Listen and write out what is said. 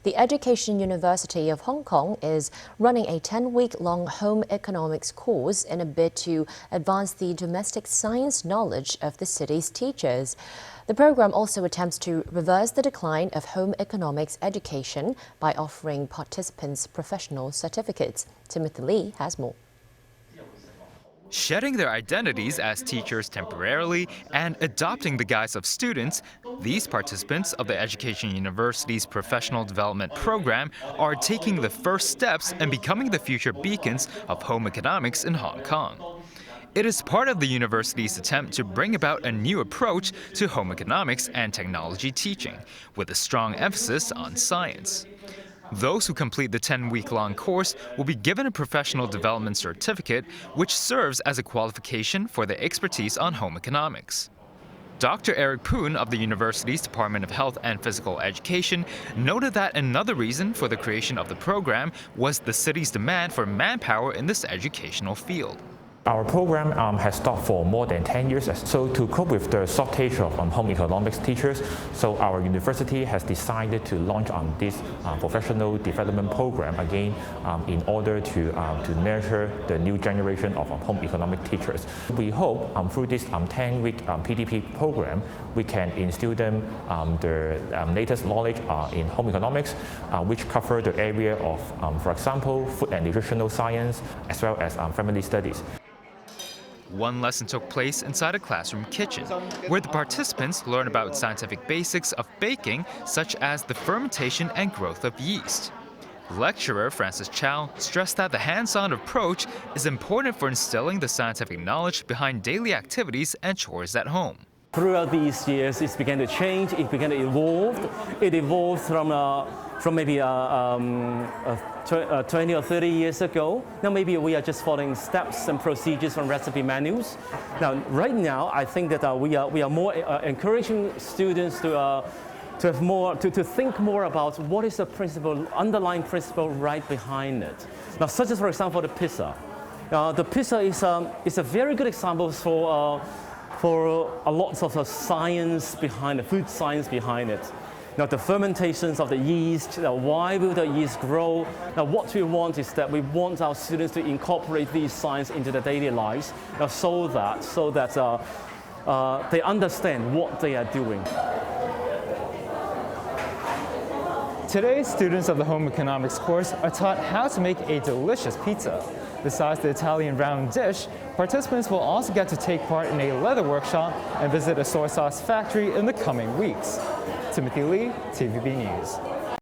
The Education University of Hong Kong is running a 10-week-long home economics course in a bid to advance the domestic science knowledge of the city's teachers. The program also attempts to reverse the decline of home economics education by offering participants professional certificates. Timothy Lee has more. Shedding their identities as teachers temporarily and adopting the guise of students, these participants of the Education University's Professional Development Program are taking the first steps and becoming the future beacons of home economics in Hong Kong. It is part of the university's attempt to bring about a new approach to home economics and technology teaching, with a strong emphasis on science. Those who complete the 10-week-long course will be given a professional development certificate, which serves as a qualification for their expertise on home economics. Dr. Eric Poon of the university's Department of Health and Physical Education noted that another reason for the creation of the program was the city's demand for manpower in this educational field. Our program has stopped for more than 10 years. So to cope with the shortage of home economics teachers, so our university has decided to launch this professional development program again in order to nurture the new generation of home economic teachers. We hope through this 10-week PDP program, we can instill them the latest knowledge in home economics, which cover the area of, for example, food and nutritional science, as well as family studies. One lesson took place inside a classroom kitchen, where the participants learned about scientific basics of baking, such as the fermentation and growth of yeast. Lecturer Francis Chow stressed that the hands-on approach is important for instilling the scientific knowledge behind daily activities and chores at home. Throughout these years, it began to change, it began to evolve. It evolved from maybe 20 or 30 years ago. Now maybe we are just following steps and procedures from recipe manuals. Now, right now, I think that we are more encouraging students to think more about what is the principle, underlying principle right behind it. Now, such as, for example, the pizza. The pizza is a very good example for a lot of science behind it, food science behind it. Now, the fermentations of the yeast, why will the yeast grow? Now, what we want is that we want our students to incorporate these science into their daily lives, so that they understand what they are doing. Today, students of the home economics course are taught how to make a delicious pizza. Besides the Italian round dish, participants will also get to take part in a leather workshop and visit a soy sauce factory in the coming weeks. Timothy Lee, TVB News.